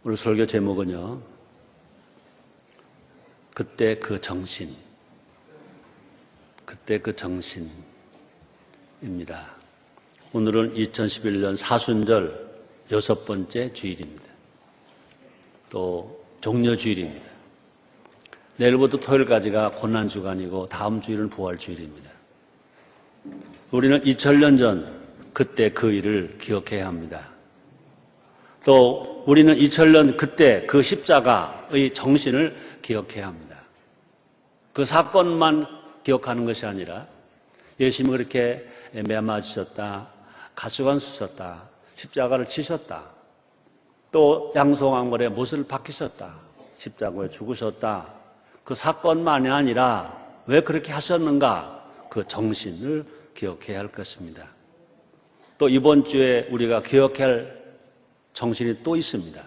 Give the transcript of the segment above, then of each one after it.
오늘 설교 제목은요, 그때 그 정신, 그때 그 정신입니다. 오늘은 2011년 사순절 6번째 주일입니다. 또 종려주일입니다. 내일부터 토요일까지가 고난주간이고 다음 주일은 부활주일입니다. 우리는 2000년 전 그때 그 일을 기억해야 합니다. 또 우리는 2000년 그때 그 십자가의 정신을 기억해야 합니다. 그 사건만 기억하는 것이 아니라 예수님이 그렇게 매 맞으셨다, 가시관 쓰셨다, 십자가를 치셨다, 또 양송왕벌에 못을 박히셨다, 십자가에 죽으셨다, 그 사건만이 아니라 왜 그렇게 하셨는가, 그 정신을 기억해야 할 것입니다. 또 이번 주에 우리가 기억해야 할 정신이 또 있습니다.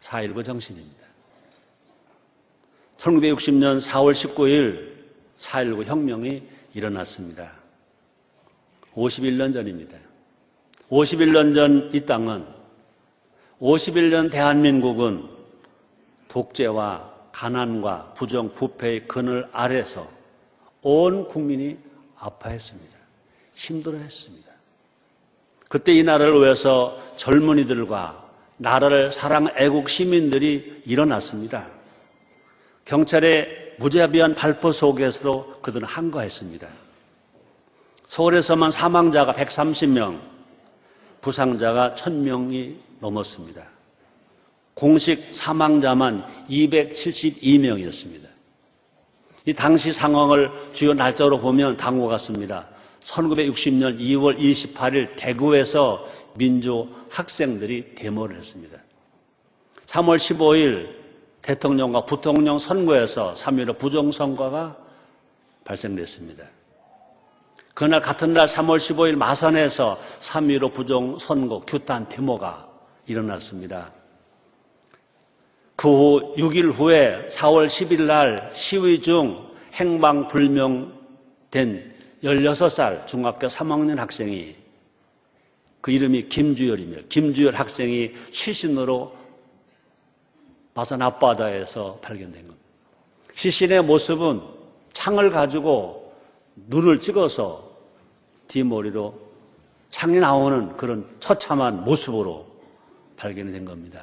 4.19 정신입니다. 1960년 4월 19일 4.19 혁명이 일어났습니다. 51년 전입니다. 51년 전 이 땅은, 51년 대한민국은 독재와 가난과 부정, 부패의 그늘 아래서 온 국민이 아파했습니다. 힘들어했습니다. 그때 이 나라를 위해서 젊은이들과 나라를 사랑하는 애국 시민들이 일어났습니다. 경찰의 무자비한 발포 속에서도 그들은 항거했습니다. 서울에서만 사망자가 130명, 부상자가 1000명이 넘었습니다. 공식 사망자만 272명이었습니다. 이 당시 상황을 주요 날짜로 보면 다음과 같습니다. 1960년 2월 28일 대구에서 민주 학생들이 데모를 했습니다. 3월 15일 대통령과 부통령 선거에서 3.15 부정선거가 발생됐습니다. 그날 같은 날 3월 15일 마산에서 3.15 부정선거 규탄 데모가 일어났습니다. 그 후 6일 후에 4월 10일 날 시위 중 행방불명된 16살 중학교 3학년 학생이, 그 이름이 김주열입니다. 김주열 학생이 시신으로 마산 앞바다에서 발견된 겁니다. 시신의 모습은 창을 가지고 눈을 찍어서 뒷머리로 창이 나오는 그런 처참한 모습으로 발견이 된 겁니다.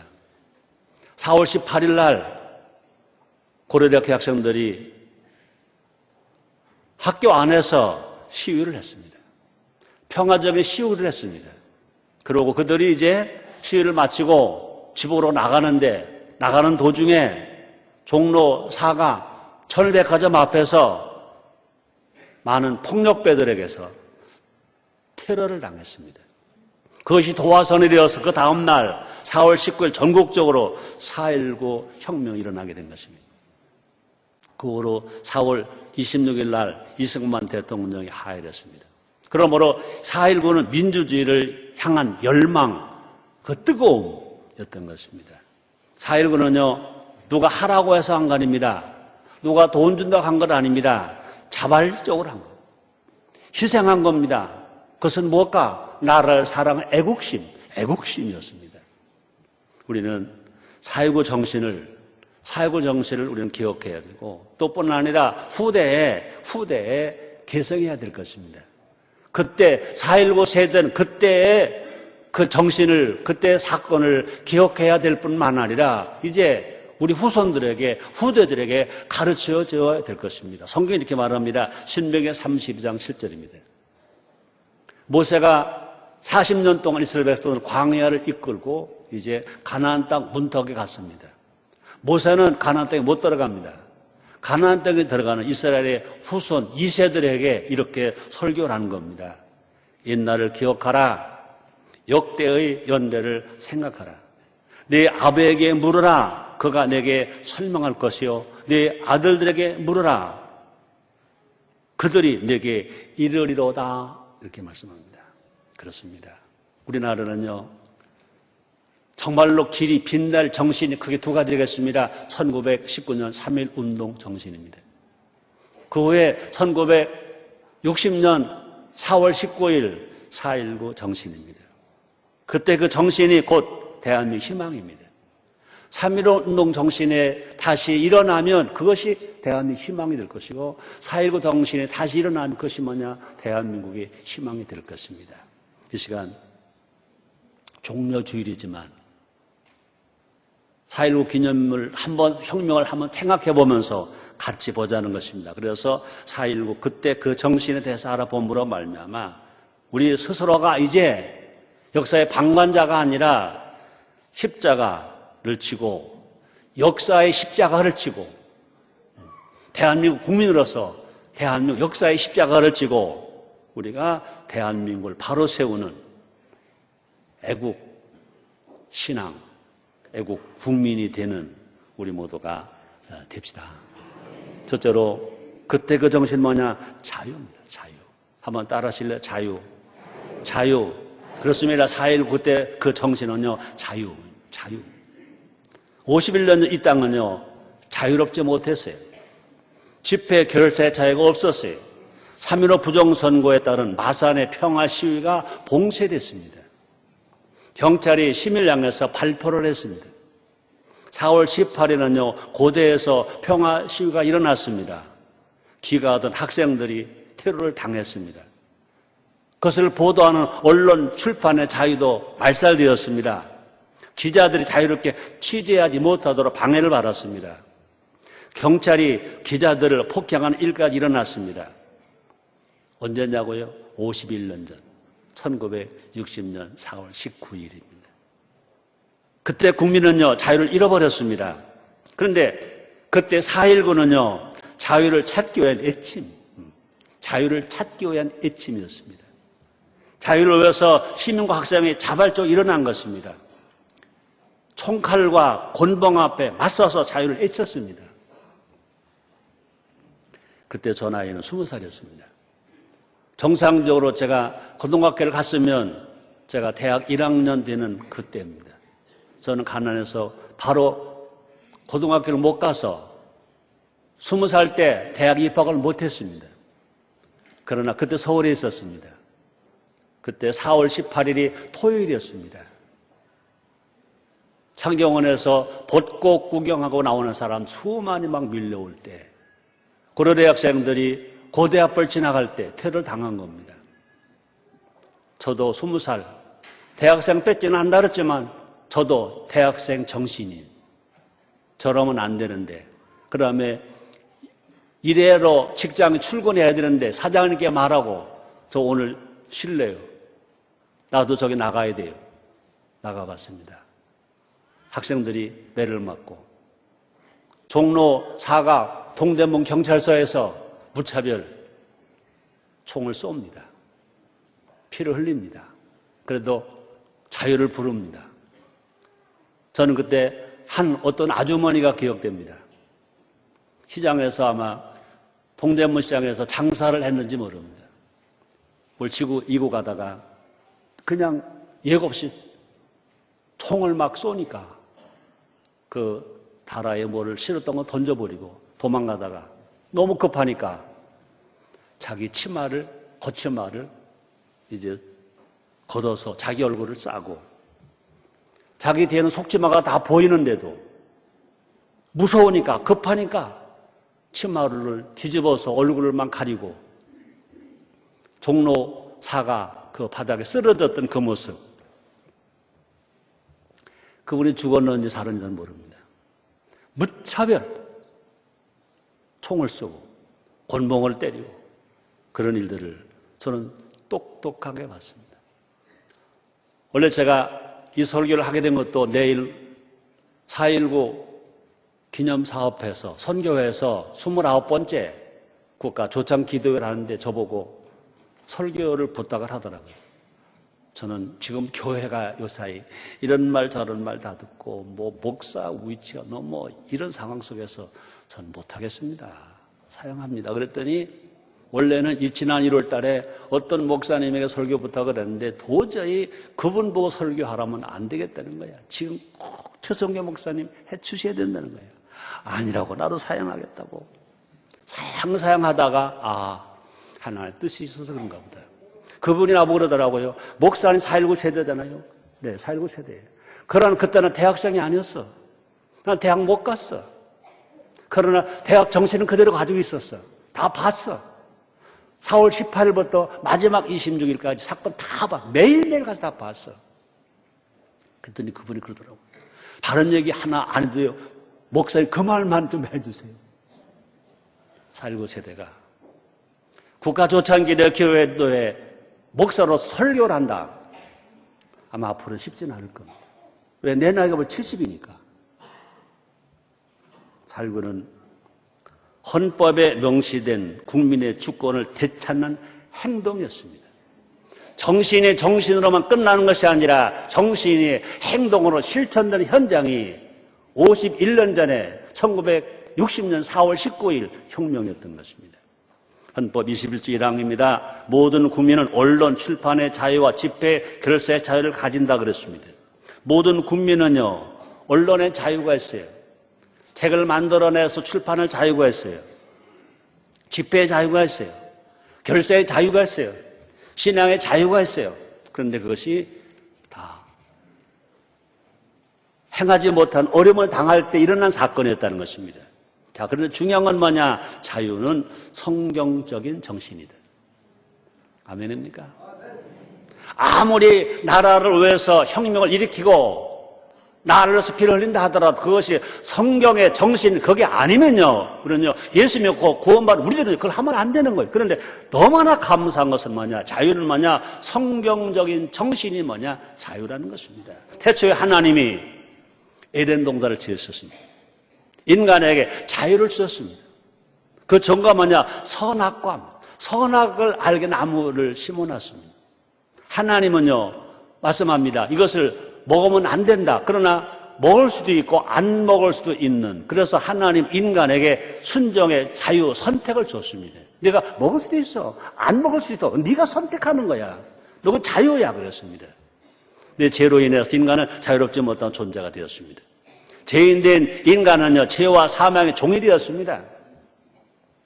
4월 18일 날 고려대학교 학생들이 학교 안에서 시위를 했습니다. 평화적인 시위를 했습니다. 그리고 그들이 이제 시위를 마치고 집으로 나가는 도중에 종로 4가 천일백화점 앞에서 많은 폭력배들에게서 테러를 당했습니다. 그것이 도화선일이어서 그 다음 날 4월 19일 전국적으로 4.19 혁명이 일어나게 된 것입니다. 그 후로 4월 26일 날 이승만 대통령이 하야했습니다. 그러므로 4.19는 민주주의를 향한 열망, 그 뜨거움이었던 것입니다. 4.19는요, 누가 하라고 해서 한 거 아닙니다. 누가 돈 준다고 한 건 아닙니다. 자발적으로 한 거. 희생한 겁니다. 그것은 무엇까? 나라를 사랑하는 애국심이었습니다. 우리는 4.19 정신을 우리는 기억해야 되고, 또 뿐 아니라 후대에 개성해야 될 것입니다. 그때 4.19 세대는 그때의 그 정신을, 그때의 사건을 기억해야 될 뿐만 아니라 이제 우리 후대들에게 가르쳐 줘야 될 것입니다. 성경이 이렇게 말합니다. 신명기 32장 7절입니다. 모세가 40년 동안 이스라엘 백성을 광야를 이끌고 이제 가나안 땅 문턱에 갔습니다. 모세는 가나안 땅에 못 들어갑니다. 가나안 땅에 들어가는 이스라엘의 후손 2세들에게 이렇게 설교를 하는 겁니다. 옛날을 기억하라. 역대의 연대를 생각하라. 네 아버에게 물으라. 그가 내게 설명할 것이요. 네 아들들에게 물으라. 그들이 내게 이르리로다. 이렇게 말씀합니다. 그렇습니다. 우리나라는요, 정말로 길이 빛날 정신이 크게 두 가지겠습니다. 1919년 3.1 운동 정신입니다. 그 후에 1960년 4월 19일 4.19 정신입니다. 그때 그 정신이 곧 대한민국 희망입니다. 3.15 운동 정신에 다시 일어나면 그것이 대한민국의 희망이 될 것이고 4.19 정신에 다시 일어나면 그것이 뭐냐? 대한민국의 희망이 될 것입니다. 이 시간 종료주일이지만 4.19 기념을 한번 혁명을 한번 생각해 보면서 같이 보자는 것입니다. 그래서 4.19 그때 그 정신에 대해서 알아봄으로 말미암아 우리 스스로가 이제 역사의 방관자가 아니라 십자가를 지고 역사의 십자가를 지고 대한민국 국민으로서 대한민국 역사의 십자가를 지고 우리가 대한민국을 바로 세우는 애국 신앙, 애국 국민이 되는 우리 모두가 됩시다. 첫째로 그때 그 정신 뭐냐? 자유입니다. 자유. 한번 따라 하실래요? 자유. 자유. 그렇습니다. 4.19 그때 그 정신은요, 자유. 자유. 51년 전 이 땅은요, 자유롭지 못했어요. 집회 결사의 자유가 없었어요. 3.15 부정선거에 따른 마산의 평화 시위가 봉쇄됐습니다. 경찰이 시민을 향해서 발포를 했습니다. 4월 18일은요, 고대에서 평화 시위가 일어났습니다. 귀가하던 학생들이 테러를 당했습니다. 그것을 보도하는 언론 출판의 자유도 말살되었습니다. 기자들이 자유롭게 취재하지 못하도록 방해를 받았습니다. 경찰이 기자들을 폭행하는 일까지 일어났습니다. 언제냐고요? 51년 전, 1960년 4월 19일입니다. 그때 국민은요, 자유를 잃어버렸습니다. 그런데 그때 4.19는요, 자유를 찾기 위한 애침, 자유를 찾기 위한 애침이었습니다. 자유를 위해서 시민과 학생이 자발적으로 일어난 것입니다. 총칼과 곤봉 앞에 맞서서 자유를 애쳤습니다. 그때 저 나이는 20살이었습니다. 정상적으로 제가 고등학교를 갔으면 제가 대학 1학년 되는 그때입니다. 저는 가난해서 바로 고등학교를 못 가서 20살 때 대학 입학을 못했습니다. 그러나 그때 서울에 있었습니다. 그때 4월 18일이 토요일이었습니다. 창경원에서 벚꽃 구경하고 나오는 사람 수많이 막 밀려올 때 고려대 학생들이 고대 앞을 지나갈 때 테러를 당한 겁니다. 저도 20살 대학생 뺏지는 않다랬지만 저도 대학생 정신이 저러면 안 되는데 그 다음에 일회로 직장에 출근해야 되는데 사장님께 말하고 저 오늘 쉴래요. 나도 저기 나가야 돼요. 나가봤습니다. 학생들이 매를 맞고 종로 사각 동대문 경찰서에서 무차별 총을 쏩니다. 피를 흘립니다. 그래도 자유를 부릅니다. 저는 그때 한 어떤 아주머니가 기억됩니다. 시장에서 아마 동대문 시장에서 장사를 했는지 모릅니다. 뭘 이고 가다가 그냥 예고 없이 총을 막 쏘니까 그 다라에 뭐를 실었던 거 던져버리고 도망가다가 너무 급하니까 자기 겉치마를 이제 걷어서 자기 얼굴을 싸고 자기 뒤에는 속치마가 다 보이는데도 무서우니까 급하니까 치마를 뒤집어서 얼굴을만 가리고 종로 사가 그 바닥에 쓰러졌던 그 모습. 그분이 죽었는지 살았는지는 모릅니다. 무차별 총을 쏘고 곤봉을 때리고 그런 일들을 저는 똑똑하게 봤습니다. 원래 제가 이 설교를 하게 된 것도 내일 4.19 기념사업회에서 선교회에서 29번째 국가 조창 기도회를 하는데 저보고 설교를 부탁을 하더라고요. 저는 지금 교회가 요사이 이런 말 저런 말 다 듣고 목사 위치가 너무 이런 상황 속에서 전 못하겠습니다. 사양합니다. 그랬더니 원래는 지난 1월 달에 어떤 목사님에게 설교 부탁을 했는데 도저히 그분 보고 설교하라면 안 되겠다는 거야. 지금 꼭 최성교 목사님 해주셔야 된다는 거예요. 아니라고 나도 사양하겠다고. 사양하다가 하나님의 뜻이 있어서 그런가 보다. 그분이 나보고 그러더라고요. 목사님 4.19 세대잖아요. 네, 4.19 세대예요. 그러나 그때는 대학생이 아니었어. 난 대학 못 갔어. 그러나 대학 정신은 그대로 가지고 있었어. 다 봤어. 4월 18일부터 마지막 26일까지 사건 다 봐. 매일매일 가서 다 봤어. 그랬더니 그분이 그러더라고. 다른 얘기 하나 안 해도요. 목사님 그 말만 좀 해주세요. 4.19 세대가 국가조창기대 교회도에 목사로 설교를 한다. 아마 앞으로는 쉽지는 않을 겁니다. 왜? 내 나이가 뭐 70이니까. 4.19는 헌법에 명시된 국민의 주권을 되찾는 행동이었습니다. 정신이 정신으로만 끝나는 것이 아니라 정신이 행동으로 실천되는 현장이 51년 전에 1960년 4월 19일 혁명이었던 것입니다. 헌법 21조 1항입니다. 모든 국민은 언론, 출판의 자유와 집회, 결사의 자유를 가진다 그랬습니다. 모든 국민은요, 언론의 자유가 있어요. 책을 만들어내서 출판할 자유가 있어요. 집회의 자유가 있어요. 결사의 자유가 있어요. 신앙의 자유가 있어요. 그런데 그것이 다 행하지 못한 어려움을 당할 때 일어난 사건이었다는 것입니다. 자, 그런데 중요한 건 뭐냐? 자유는 성경적인 정신이다. 아멘입니까? 아무리 나라를 위해서 혁명을 일으키고 나를 위해서 피를 흘린다 하더라도 그것이 성경의 정신 그게 아니면요. 그러면요. 예수 믿고 구원받은 우리들은 그걸 하면 안 되는 거예요. 그런데 너무나 감사한 것은 뭐냐? 자유는 뭐냐? 성경적인 정신이 뭐냐? 자유라는 것입니다. 태초에 하나님이 에덴 동산을 지으셨습니다. 인간에게 자유를 주셨습니다. 그 전과 뭐냐? 선악과 선악을 알게 나무를 심어놨습니다. 하나님은요 말씀합니다. 이것을 먹으면 안 된다. 그러나 먹을 수도 있고 안 먹을 수도 있는, 그래서 하나님 인간에게 순종의 자유 선택을 줬습니다. 네가 먹을 수도 있어, 안 먹을 수도 있어. 네가 선택하는 거야. 너는 자유야 그랬습니다. 근데 죄로 인해서 인간은 자유롭지 못한 존재가 되었습니다. 죄인된 인간은요 죄와 사망의 종이 되었습니다.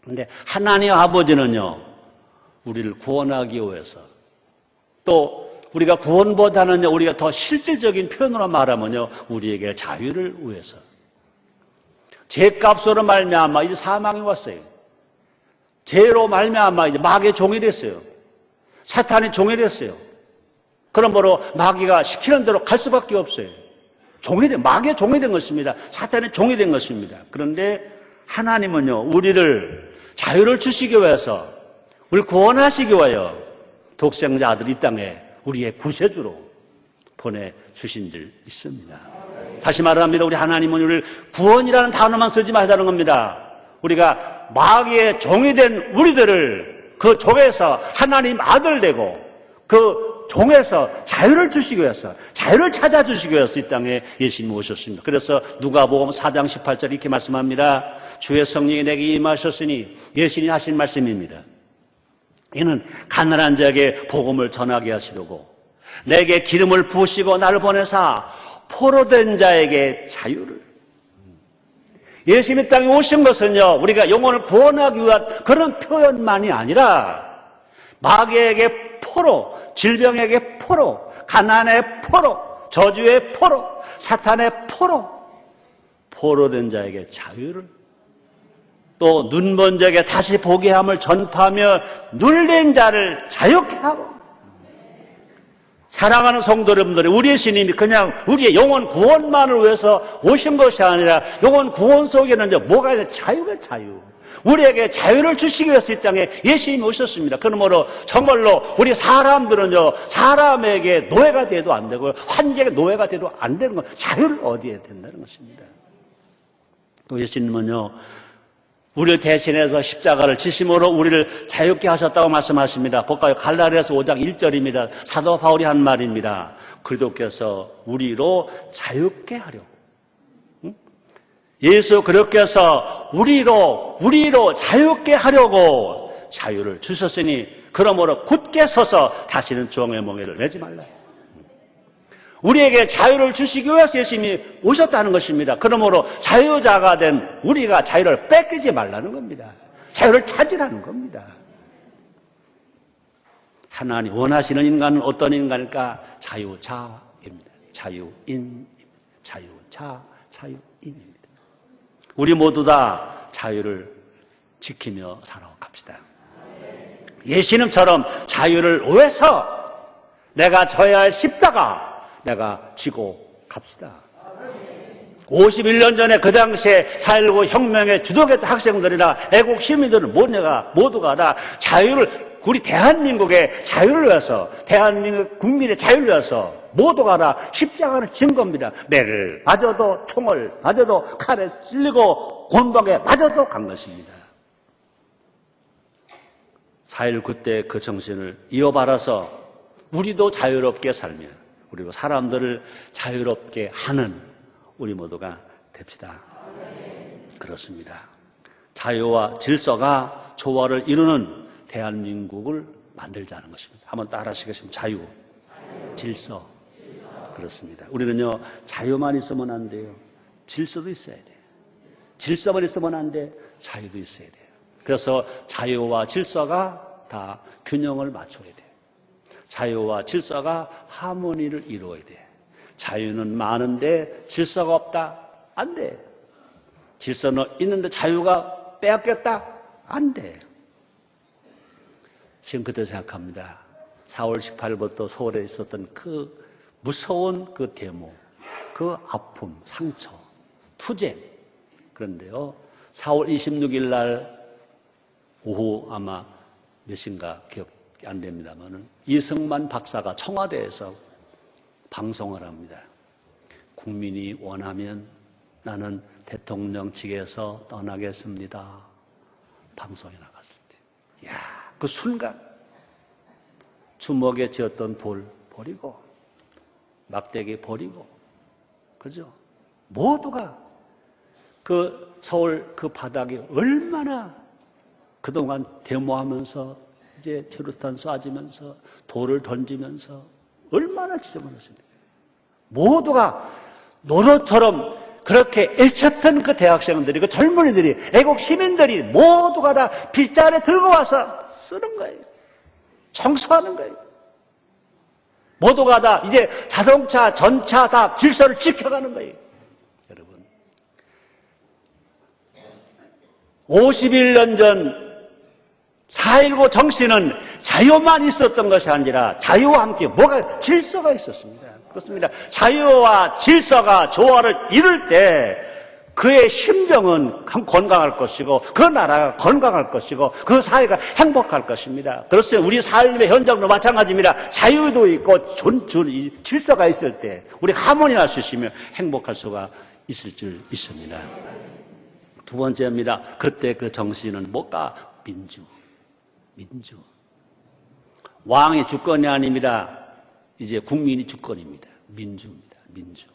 그런데 하나님 아버지는요 우리를 구원하기 위해서, 또 우리가 구원보다는요 우리가 더 실질적인 표현으로 말하면요 우리에게 자유를 위해서, 죄값으로 말미암아 이제 사망이 왔어요. 죄로 말미암아 이제 마귀의 종이 됐어요. 사탄의 종이 됐어요. 그러므로 마귀가 시키는 대로 갈 수밖에 없어요. 마귀의 종이 된 것입니다. 사탄의 종이 된 것입니다. 그런데 하나님은요 우리를 자유를 주시기 위해서, 우리를 구원하시기 위하여 독생자 아들 이 땅에 우리의 구세주로 보내주신 줄 있습니다. 다시 말합니다. 우리 하나님은 우리를 구원이라는 단어만 쓰지 말자는 겁니다. 우리가 마귀의 종이 된 우리들을 그 종에서 하나님 아들 되고 그 종에서 자유를 주시기 위해서, 자유를 찾아주시기 위해서 이 땅에 예수님이 오셨습니다. 그래서 누가복음 4장 18절 이렇게 말씀합니다. 주의 성령이 내게 임하셨으니, 예수님이 하신 말씀입니다. 이는 가난한 자에게 복음을 전하게 하시려고 내게 기름을 부으시고 나를 보내사 포로된 자에게 자유를. 예수님이 땅에 오신 것은요 우리가 영혼을 구원하기 위한 그런 표현만이 아니라 마귀에게 포로, 질병에게 포로, 가난의 포로, 저주의 포로, 사탄의 포로, 포로된 자에게 자유를, 또 눈먼 자에게 다시 보게 함을 전파하며 눌린 자를 자유케 하고. 사랑하는 성도 여러분들이, 우리의 신님이 그냥 우리의 영혼 구원만을 위해서 오신 것이 아니라 영혼 구원 속에는 뭐가 있냐? 자유가 자유. 우리에게 자유를 주시기 위해서 이 땅에 예수님이 오셨습니다. 그러므로 정말로 우리 사람들은요 사람에게 노예가 돼도 안 되고 환경에 노예가 돼도 안 되는 건 자유를 얻어야 된다는 것입니다. 또 예수님은요 우리를 대신해서 십자가를 지심으로 우리를 자유케 하셨다고 말씀하십니다. 볼까요? 갈라디아서 5장 1절입니다. 사도 바울이 한 말입니다. 그리스도께서 우리로 자유케 하려고. 예수 그렇게 해서 우리로 자유케 하려고 자유를 주셨으니 그러므로 굳게 서서 다시는 종의 멍에를 내지 말라. 우리에게 자유를 주시기 위해서 예수님이 오셨다는 것입니다. 그러므로 자유자가 된 우리가 자유를 뺏기지 말라는 겁니다. 자유를 찾으라는 겁니다. 하나님 원하시는 인간은 어떤 인간일까? 자유자입니다. 자유인입니다. 자유자. 자유인입니다. 우리 모두 다 자유를 지키며 살아갑시다. 예수님처럼 자유를 위해서 내가 져야 할 십자가 내가 지고 갑시다. 51년 전에 그 당시에 4.19 혁명에 주도했던 학생들이나 애국 시민들은 모두가 다 자유를, 우리 대한민국의 자유를 위해서, 대한민국 국민의 자유를 위해서 모두가 다 십자가를 진 겁니다. 매를 맞아도, 총을 맞아도, 칼에 찔리고 곤방에 맞아도 간 것입니다. 4.19 때 그 정신을 이어받아서 우리도 자유롭게 살며 그리고 사람들을 자유롭게 하는 우리 모두가 됩시다. 그렇습니다. 자유와 질서가 조화를 이루는 대한민국을 만들자는 것입니다. 한번 따라 하시겠습니다. 자유, 질서. 그렇습니다. 우리는요, 자유만 있으면 안 돼요. 질서도 있어야 돼요. 질서만 있으면 안 돼. 자유도 있어야 돼요. 그래서 자유와 질서가 다 균형을 맞춰야 돼요. 자유와 질서가 하모니를 이루어야 돼요. 자유는 많은데 질서가 없다? 안 돼. 질서는 있는데 자유가 빼앗겼다? 안 돼. 지금 그때 생각합니다. 4월 18일부터 서울에 있었던 그 무서운 그 데모, 그 아픔, 상처, 투쟁. 그런데요, 4월 26일 날 오후 아마 몇 시인가 기억이 안 됩니다만은 이승만 박사가 청와대에서 방송을 합니다. 국민이 원하면 나는 대통령직에서 떠나겠습니다. 방송에 나갔을 때. 이야, 그 순간 주먹에 쥐었던 돌 버리고 막대기 버리고, 그죠? 모두가 그 서울 그 바닥이 얼마나 그동안 데모하면서 이제 최루탄 쏴지면서 돌을 던지면서 얼마나 지저분했습니까? 모두가 노노처럼 그렇게 애쳤던 그 대학생들이, 그 젊은이들이, 애국 시민들이 모두가 다 빗자루 들고 와서 쓰는 거예요. 청소하는 거예요. 모두가 다 이제 자동차, 전차 다 질서를 지켜가는 거예요. 여러분, 51년 전 4.19 정신은 자유만 있었던 것이 아니라 자유와 함께 뭐가 질서가 있었습니다. 그렇습니다. 자유와 질서가 조화를 이룰 때 그의 심정은 건강할 것이고 그 나라가 건강할 것이고 그 사회가 행복할 것입니다. 그렇습니다. 우리 삶의 현장도 마찬가지입니다. 자유도 있고 질서가 있을 때 우리 하모니할 수 있으며 행복할 수가 있을 줄 있습니다. 두 번째입니다. 그때 그 정신은 뭘까? 민주. 왕이 주권이 아닙니다. 이제 국민이 주권입니다. 민주입니다. 민주.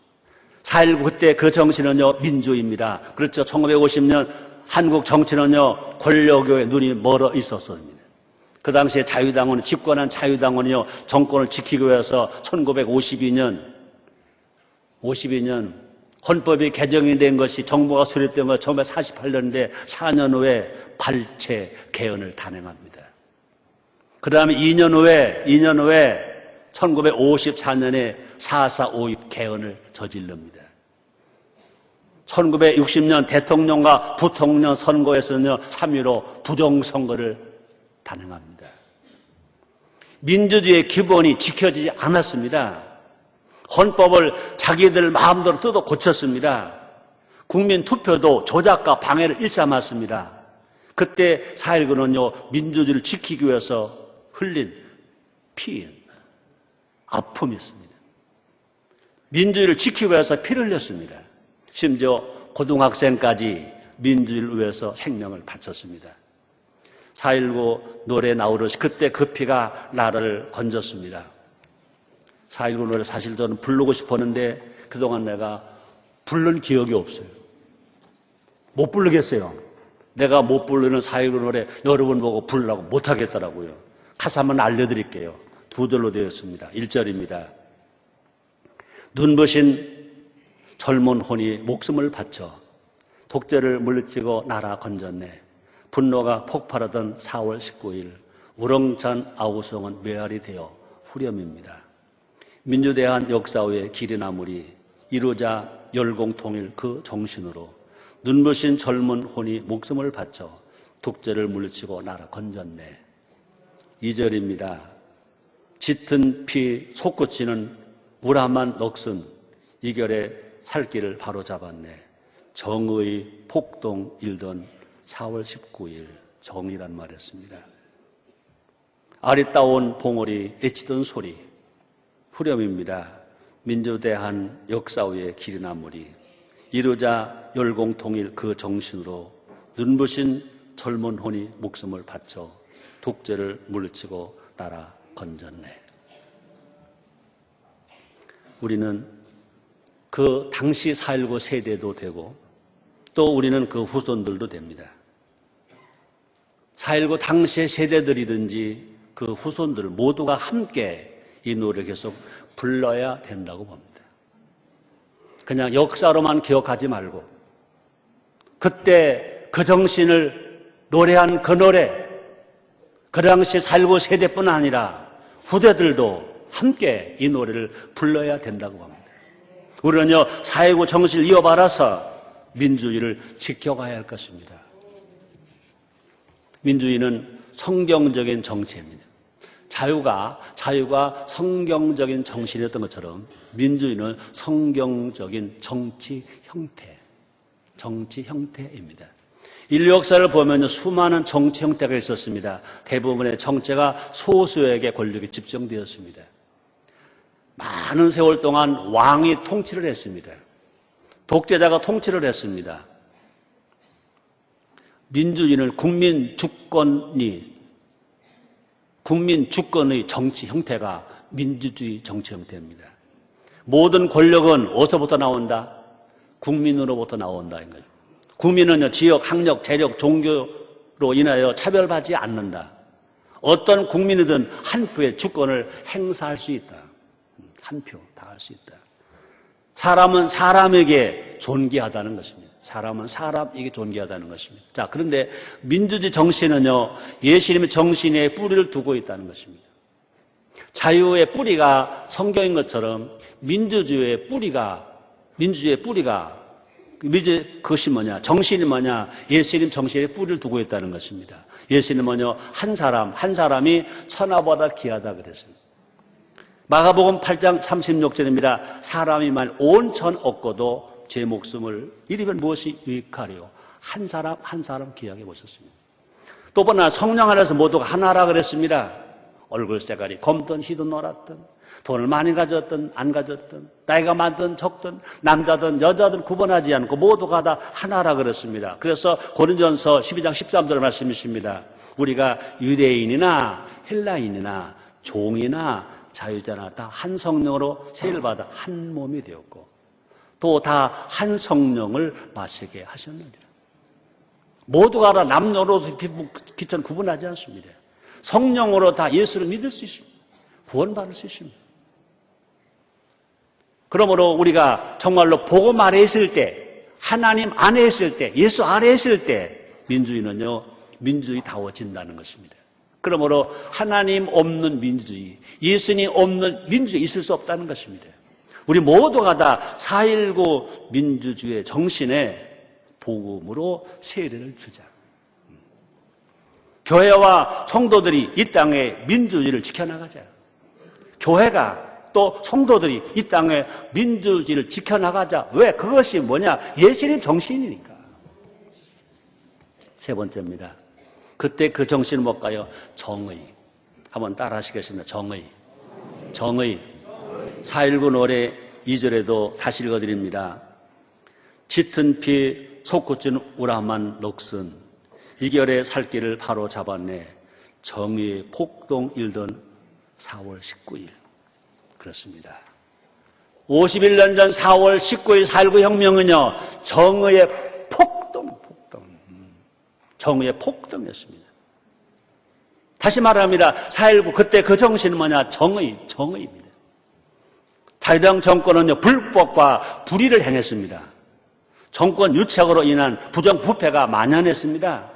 4.19 그때 그 정신은요, 민주입니다. 그렇죠. 1950년 한국 정치는요, 권력의 눈이 멀어 있었습니다. 그 당시에 자유당원, 집권한 자유당원이요, 정권을 지키기 위해서 1952년 헌법이 개정이 된 것이, 정부가 수립된 것이 1948년인데 4년 후에 발췌 개헌을 단행합니다. 그 다음에 2년 후에 1954년에 4.4.5.2 개헌을 저질릅니다. 1960년 대통령과 부통령 선거에서는요, 3.15 부정선거를 단행합니다. 민주주의의 기본이 지켜지지 않았습니다. 헌법을 자기들 마음대로 뜯어 고쳤습니다. 국민 투표도 조작과 방해를 일삼았습니다. 그때 4.19는요, 민주주의를 지키기 위해서 흘린 피, 아픔이 있습니다. 민주주의를 지키기 위해서 피를 흘렸습니다. 심지어 고등학생까지 민주주의를 위해서 생명을 바쳤습니다. 4.19 노래 나오듯이 그때 그 피가 나를 건졌습니다. 4.19 노래 사실 저는 부르고 싶었는데 그동안 내가 부른 기억이 없어요. 못 부르겠어요. 내가 못 부르는 4.19 노래 여러분 보고 부르라고 못하겠더라고요. 가사 한번 알려드릴게요. 두 절로 되어 있습니다. 1절입니다. 눈부신 젊은 혼이 목숨을 바쳐 독재를 물리치고 나라 건졌네. 분노가 폭발하던 4월 19일 우렁찬 아우성은 메아리 되어 후렴입니다. 민주대한 역사 위에 길이 나물이 이루자 열공통일 그 정신으로 눈부신 젊은 혼이 목숨을 바쳐 독재를 물리치고 나라 건졌네. 2절입니다. 짙은 피 솟구치는 우람한 넋은 이결에 살 길을 바로잡았네. 정의 폭동 일던 4월 19일 정의란 말이었습니다. 아리따운 봉오리 애치던 소리 후렴입니다. 민주대한 역사의 길이나무리 이루자 열공통일 그 정신으로 눈부신 젊은 혼이 목숨을 바쳐 독재를 물리치고 나라 건졌네. 우리는 그 당시 4.19 세대도 되고 또 우리는 그 후손들도 됩니다. 4.19 당시의 세대들이든지 그 후손들 모두가 함께 이 노래를 계속 불러야 된다고 봅니다. 그냥 역사로만 기억하지 말고 그때 그 정신을 노래한 그 노래, 그 당시 4.19 세대뿐 아니라 후대들도 함께 이 노래를 불러야 된다고 합니다. 우리는요 4.19 정신을 이어받아서 민주주의를 지켜가야 할 것입니다. 민주주의는 성경적인 정체입니다. 자유가 성경적인 정신이었던 것처럼 민주주의는 성경적인 정치 형태입니다. 인류 역사를 보면 수많은 정치 형태가 있었습니다. 대부분의 정체가 소수에게 권력이 집중되었습니다. 많은 세월 동안 왕이 통치를 했습니다. 독재자가 통치를 했습니다. 민주주의는 국민 주권의 정치 형태가 민주주의 정치 형태입니다. 모든 권력은 어디서부터 나온다? 국민으로부터 나온다는 거죠. 국민은 지역, 학력, 재력, 종교로 인하여 차별받지 않는다. 어떤 국민이든 한 표의 주권을 행사할 수 있다. 한 표 다 할 수 있다. 사람은 사람에게 존귀하다는 것입니다. 사람은 사람에게 존귀하다는 것입니다. 자, 그런데 민주주의 정신은요, 예수님의 정신에 뿌리를 두고 있다는 것입니다. 자유의 뿌리가 성경인 것처럼 민주주의의 뿌리가 그것이 뭐냐? 정신이 뭐냐? 예수님 정신에 뿌리를 두고 있다는 것입니다. 예수님은요, 한 사람이 천하보다 귀하다 그랬습니다. 마가복음 8장 36절입니다. 사람이 만 온 천 얻고도 제 목숨을 잃으면 무엇이 유익하리요? 한 사람 귀하게 보셨습니다. 또 보나 성령 안에서 모두가 하나라 그랬습니다. 얼굴 색깔이 검든 희든 노랗든 돈을 많이 가졌든 안 가졌든 나이가 많든 적든 남자든 여자든 구분하지 않고 모두가 다 하나라 그랬습니다. 그래서 고린도전서 12장 13절 말씀이십니다. 우리가 유대인이나 헬라인이나 종이나 자유자나 다 한 성령으로 세례를 받아 한 몸이 되었고 또 다 한 성령을 마시게 하셨느니라. 모두가 다 남녀로 기천 구분하지 않습니다. 성령으로 다 예수를 믿을 수 있습니다. 구원받을 수 있습니다. 그러므로 우리가 정말로 복음 아래 있을 때, 하나님 안에 있을 때, 예수 아래 있을 때 민주주의는요, 민주주의다워진다는 것입니다. 그러므로 하나님 없는 민주주의, 예수님 없는 민주주의 있을 수 없다는 것입니다. 우리 모두가 다 4.19 민주주의의 정신에 복음으로 세례를 주자. 교회와 성도들이 이 땅에 민주주의를 지켜나가자. 교회가 또 성도들이 이 땅에 민주주의를 지켜나가자. 왜? 그것이 뭐냐? 예수님 정신이니까. 세 번째입니다. 그때 그 정신을 뭘까요? 정의. 한번 따라 하시겠습니다. 정의. 4.19 노래 2절에도 다시 읽어드립니다. 짙은 피 솟구치는 우람한 넋은 이결의 살 길을 바로 잡았네. 정의의 폭동 일던 4월 19일. 그렇습니다. 51년 전 4월 19일 4.19 혁명은요, 정의의 폭동이었습니다. 다시 말합니다. 4.19 그때 그 정신은 뭐냐? 정의입니다. 자유당 정권은요, 불법과 불의를 행했습니다. 정권 유착으로 인한 부정부패가 만연했습니다.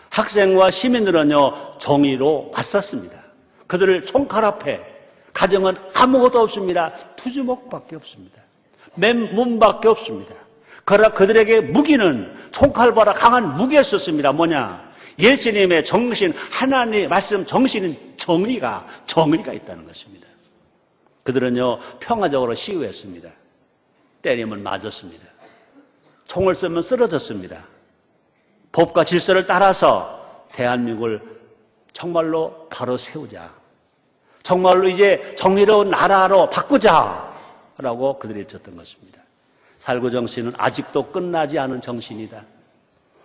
학생과 시민들은요, 정의로 맞섰습니다. 그들을 손가락에 가정은 아무것도 없습니다. 투주먹밖에 없습니다. 맨몸밖에 없습니다. 그러나 그들에게 무기는 총칼보다 강한 무기였었습니다. 뭐냐? 예수님의 정신, 하나님의 말씀 정신은 정의가 있다는 것입니다. 그들은요, 평화적으로 시위했습니다. 때리면 맞았습니다. 총을 쏘면 쓰러졌습니다. 법과 질서를 따라서 대한민국을 정말로 바로 세우자. 정말로 이제 정의로운 나라로 바꾸자라고 그들이 외쳤던 것입니다. 살구 정신은 아직도 끝나지 않은 정신이다.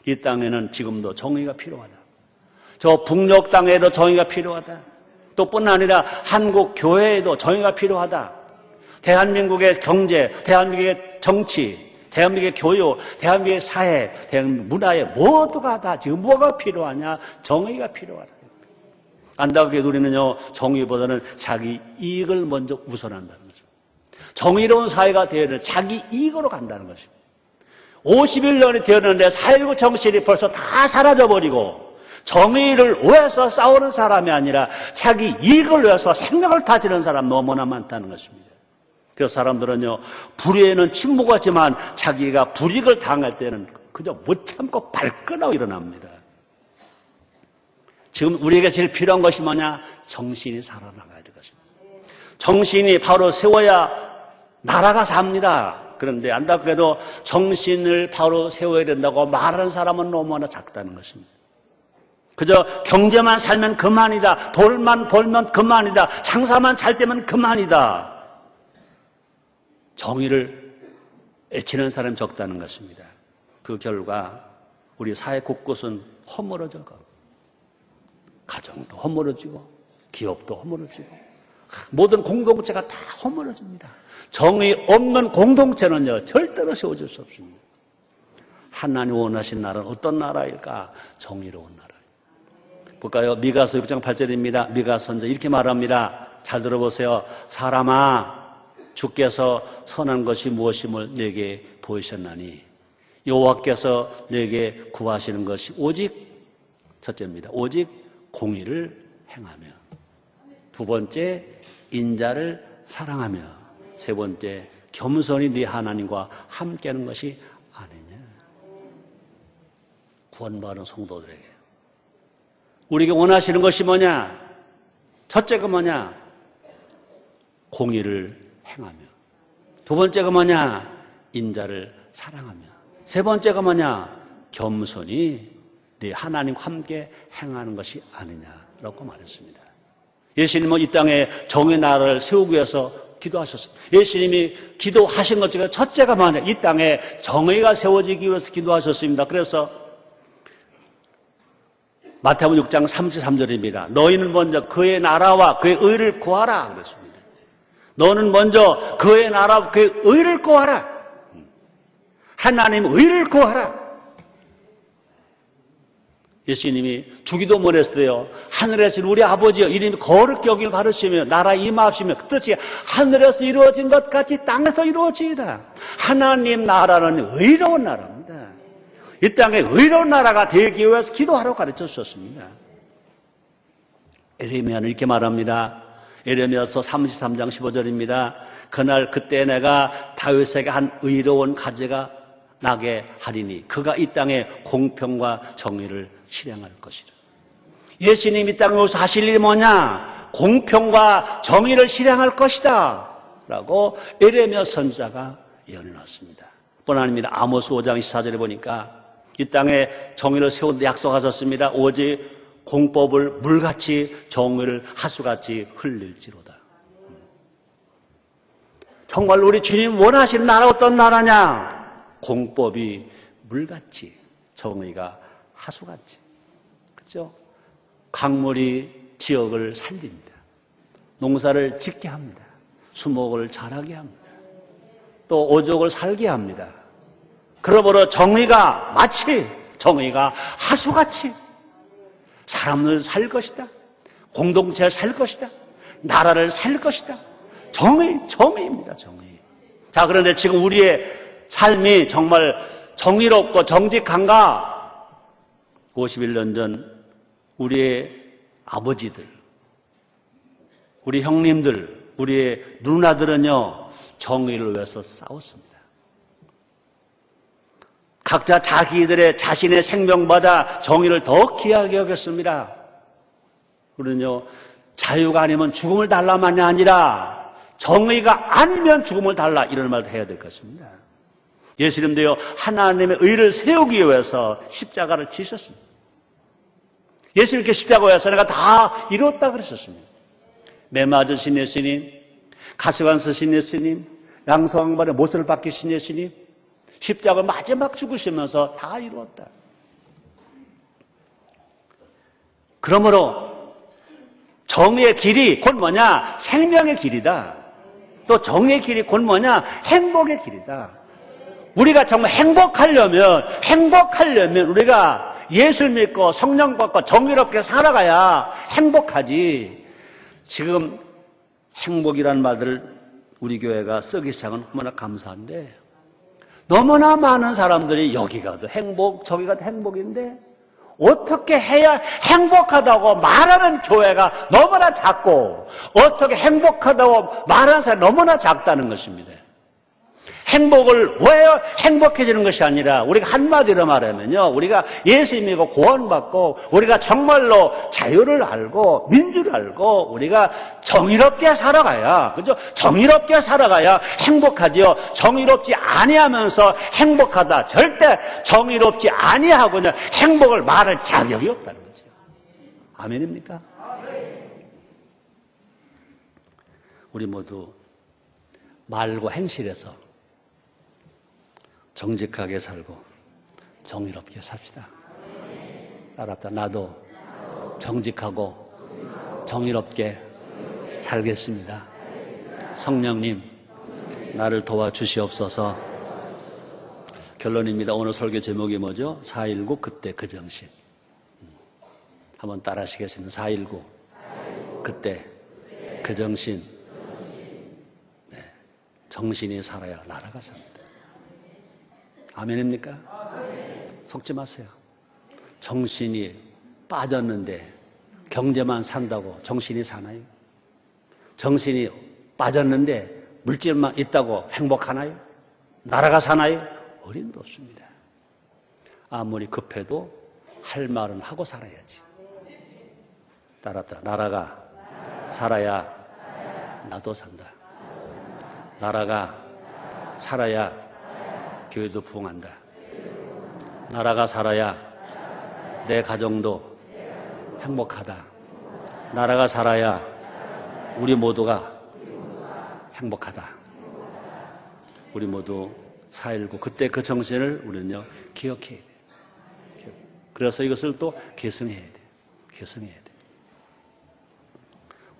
이 땅에는 지금도 정의가 필요하다. 저 북녘 땅에도 정의가 필요하다. 또 뿐 아니라 한국 교회에도 정의가 필요하다. 대한민국의 경제, 대한민국의 정치, 대한민국의 교육, 대한민국의 사회, 대한민국 문화에 모두가 다 지금 뭐가 필요하냐? 정의가 필요하다. 안타깝게도 우리는요, 정의보다는 자기 이익을 먼저 우선한다는 거죠. 정의로운 사회가 되어야 자기 이익으로 간다는 것입니다. 51년이 되었는데 4.19 정신이 벌써 다 사라져버리고 정의를 위해서 싸우는 사람이 아니라 자기 이익을 위해서 생명을 바치는 사람 너무나 많다는 것입니다. 그래서 사람들은요, 불의에는 침묵하지만 자기가 불이익을 당할 때는 그저 못 참고 발끈하고 일어납니다. 지금 우리에게 제일 필요한 것이 뭐냐? 정신이 살아나가야 될 것입니다. 정신이 바로 세워야 나라가 삽니다. 그런데 안타깝게도 정신을 바로 세워야 된다고 말하는 사람은 너무나 작다는 것입니다. 그저 경제만 살면 그만이다. 돈만 벌면 그만이다. 장사만 잘 되면 그만이다. 정의를 애치는 사람이 적다는 것입니다. 그 결과 우리 사회 곳곳은 허물어져 가고 가정도 허물어지고 기업도 허물어지고 모든 공동체가 다 허물어집니다. 정의 없는 공동체는요, 절대로 세워질 수 없습니다. 하나님 원하신 나라는 어떤 나라일까? 정의로운 나라. 볼까요? 미가서 6장 8절입니다. 미가 선자 이렇게 말합니다. 잘 들어보세요. 사람아, 주께서 선한 것이 무엇임을 내게 보이셨나니 여호와께서 내게 구하시는 것이 오직 첫째입니다. 오직 공의를 행하며, 두 번째 인자를 사랑하며, 세 번째 겸손히 네 하나님과 함께하는 것이 아니냐. 구원받은 성도들에게 우리에게 원하시는 것이 뭐냐? 첫째가 뭐냐? 공의를 행하며, 두 번째가 뭐냐? 인자를 사랑하며, 세 번째가 뭐냐? 겸손히 네 하나님과 함께 행하는 것이 아니냐라고 말했습니다. 예수님은 이 땅에 정의 나라를 세우기 위해서 기도하셨습니다. 예수님이 기도하신 것 중에 첫째가 뭐냐? 이 땅에 정의가 세워지기 위해서 기도하셨습니다. 그래서 마태복음 6장 33절입니다. 너희는 먼저 그의 나라와 그의 의를 구하라 그랬습니다. 너는 먼저 그의 나라와 그의 의를 구하라. 하나님 의를 구하라. 예수님이 주기도 못했어요. 하늘에서 우리 아버지여 이름이 거룩히 여길 바르시며 나라 임하시며 그 뜻이 하늘에서 이루어진 것 같이 땅에서 이루어지이다. 하나님 나라는 의로운 나라입니다. 이 땅에 의로운 나라가 되기 위해서 기도하라고 가르쳐 주셨습니다. 에레미야는 이렇게 말합니다. 에레미야서 33장 15절입니다. 그날 그때 내가 다윗에게 한 의로운 가지가 나게 하리니 그가 이 땅에 공평과 정의를 실행할 것이라. 예수님 이 땅에 오셔서 하실 일이 뭐냐? 공평과 정의를 실행할 것이다 라고 에레미야 선지자가 예언해 놨습니다. 뿐 아닙니다. 아모스 5장 24절에 보니까 이 땅에 정의를 세우는데 약속하셨습니다. 오직 공법을 물같이 정의를 하수같이 흘릴지로다. 정말 우리 주님 원하시는 나라 어떤 나라냐? 공법이 물같이, 정의가 하수같이. 그렇죠? 강물이 지역을 살립니다. 농사를 짓게 합니다. 수목을 자라게 합니다. 또 오족을 살게 합니다. 그러므로 정의가 마치 정의가 하수같이 사람을 살 것이다. 공동체를 살 것이다. 나라를 살 것이다. 정의입니다. 정의. 자, 그런데 지금 우리의 삶이 정말 정의롭고 정직한가? 51년 전 우리의 아버지들, 우리 형님들, 우리의 누나들은요, 정의를 위해서 싸웠습니다. 각자 자기들의 자신의 생명보다 정의를 더 귀하게 여겼습니다. 우리는요, 자유가 아니면 죽음을 달라만이 아니라 정의가 아니면 죽음을 달라 이런 말도 해야 될 것입니다. 예수님도요, 하나님의 의를 세우기 위해서 십자가를 지셨습니다. 예수님께 십자가에서 내가 다 이뤘다 그랬었습니다. 매 맞으신 예수님, 가시관 쓰신 예수님, 양성왕발의 못을 박히신 예수님, 십자가를 마지막 죽으시면서 다 이루었다. 그러므로 정의의 길이 곧 뭐냐? 생명의 길이다. 또 정의의 길이 곧 뭐냐? 행복의 길이다. 우리가 정말 행복하려면 우리가 예수를 믿고 성령 받고 정의롭게 살아가야 행복하지. 지금 행복이라는 말들을 우리 교회가 쓰기 시작은 너무나 감사한데 너무나 많은 사람들이 여기 가도 행복, 저기 가도 행복인데 어떻게 해야 행복하다고 말하는 교회가 너무나 작고 어떻게 행복하다고 말하는 사람이 너무나 작다는 것입니다. 행복을 왜 행복해지는 것이 아니라 우리가 한마디로 말하면요, 우리가 예수 믿고 구원받고 우리가 정말로 자유를 알고 민주를 알고 우리가 정의롭게 살아가야, 그죠? 정의롭게 살아가야 행복하지요. 정의롭지 아니하면서 행복하다, 절대 정의롭지 아니하고는 행복을 말할 자격이 없다는 거죠. 아멘입니까? 우리 모두 말과 행실에서 정직하게 살고 정의롭게 삽시다. 알았다. 나도 정직하고 정의롭게 살겠습니다. 성령님, 나를 도와주시옵소서. 결론입니다. 오늘 설교 제목이 뭐죠? 4.19 그때 그 정신. 한번 따라 하시겠습니다. 4.19 그때 그 정신. 네. 정신이 살아야 나라가 삽니다. 아멘입니까? 속지 마세요. 정신이 빠졌는데 경제만 산다고 정신이 사나요? 정신이 빠졌는데 물질만 있다고 행복하나요? 나라가 사나요? 어림도 없습니다. 아무리 급해도 할 말은 하고 살아야지. 따랐다. 나라가 살아야 나도 산다. 나라가 살아야 교회도 부흥한다. 나라가 살아야 내 가정도 행복하다. 나라가 살아야 우리 모두가 행복하다. 우리 모두 4.19 그때 그 정신을 우리는요 기억해야 돼요. 그래서 이것을 또 계승해야 돼요. 계승해야 돼요.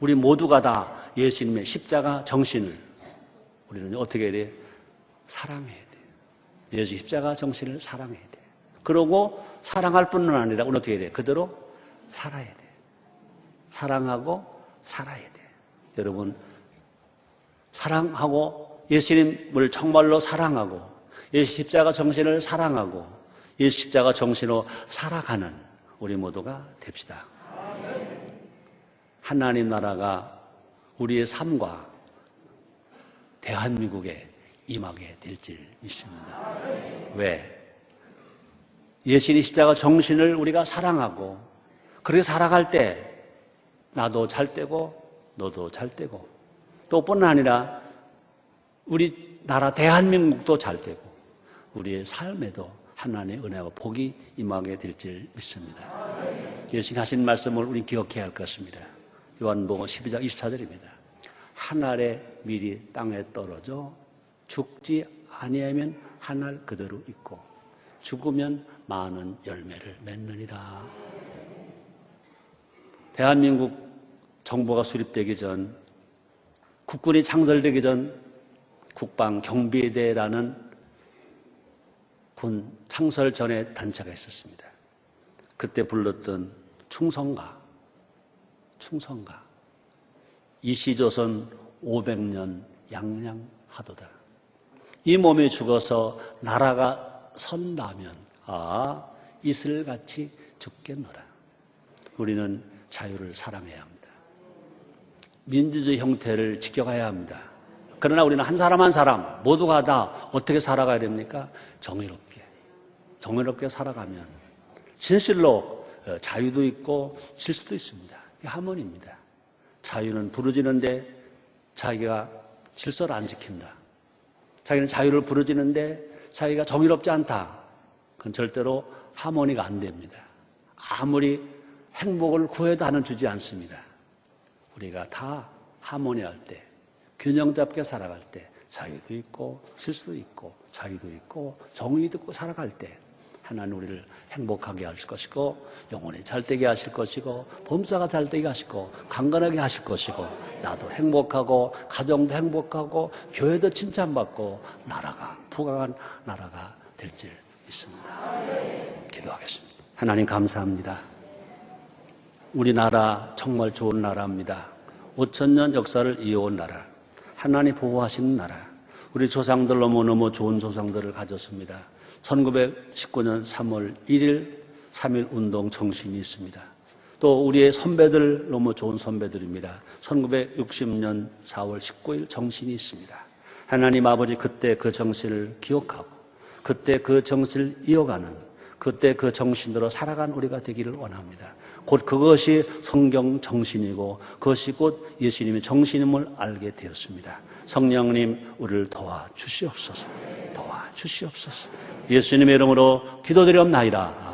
우리 모두가 다 예수님의 십자가 정신을 우리는 어떻게 해야 돼요? 사랑해야 돼요. 예수 십자가 정신을 사랑해야 돼요. 그러고 사랑할 뿐만 아니라 우리는 어떻게 해야 돼요? 그대로 살아야 돼요. 사랑하고 살아야 돼요. 여러분, 사랑하고 예수님을 정말로 사랑하고 예수 십자가 정신을 사랑하고 예수 십자가 정신으로 살아가는 우리 모두가 됩시다. 하나님 나라가 우리의 삶과 대한민국에 임하게 될 줄 믿습니다. 왜? 예수님 십자가 정신을 우리가 사랑하고 그렇게 살아갈 때 나도 잘 되고 너도 잘 되고 또 뿐만 아니라 우리 나라 대한민국도 잘 되고 우리의 삶에도 하나님의 은혜와 복이 임하게 될 줄 믿습니다. 예수님 하신 말씀을 우리 기억해야 할 것입니다. 요한복음 12장 24절입니다. 한 알의 밀이 땅에 떨어져 죽지 아니하면 한 알 그대로 있고 죽으면 많은 열매를 맺느니라. 대한민국 정부가 수립되기 전, 국군이 창설되기 전 국방경비대라는 군 창설 전에 단체가 있었습니다. 그때 불렀던 충성가 이시조선 500년 양양하도다. 이 몸이 죽어서 나라가 선다면 이슬같이 죽겠노라. 우리는 자유를 사랑해야 합니다. 민주주의 형태를 지켜가야 합니다. 그러나 우리는 한 사람 한 사람 모두가 다 어떻게 살아가야 됩니까? 정의롭게 살아가면 진실로 자유도 있고 질서도 있습니다. 이게 하모니입니다. 자유는 부르짖는데 자기가 질서를 안 지킨다. 자기는 자유를 부르짖는데 자기가 정의롭지 않다. 그건 절대로 하모니가 안 됩니다. 아무리 행복을 구해도 하는 주지 않습니다. 우리가 다 하모니할 때, 균형 잡게 살아갈 때, 자유도 있고 질서도 있고 자유도 있고 정의도 있고 살아갈 때 하나님 우리를 행복하게 하실 것이고 영혼이 잘되게 하실 것이고 범사가 잘되게 하시고 강건하게 하실 것이고 나도 행복하고 가정도 행복하고 교회도 칭찬받고 나라가 부강한 나라가 될 줄 믿습니다. 기도하겠습니다. 하나님 감사합니다. 우리나라 정말 좋은 나라입니다. 5,000년 역사를 이어온 나라, 하나님 보호하시는 나라, 우리 조상들 너무너무 좋은 조상들을 가졌습니다. 1919년 3월 1일 3.1 운동 정신이 있습니다. 또 우리의 선배들 너무 좋은 선배들입니다. 1960년 4월 19일 정신이 있습니다. 하나님 아버지 그때 그 정신을 기억하고 그때 그 정신을 이어가는 그때 그 정신으로 살아간 우리가 되기를 원합니다. 곧 그것이 성경 정신이고 그것이 곧 예수님의 정신임을 알게 되었습니다. 성령님 우리를 도와주시옵소서. 도와주시옵소서. 예수님의 이름으로 기도드리옵나이다.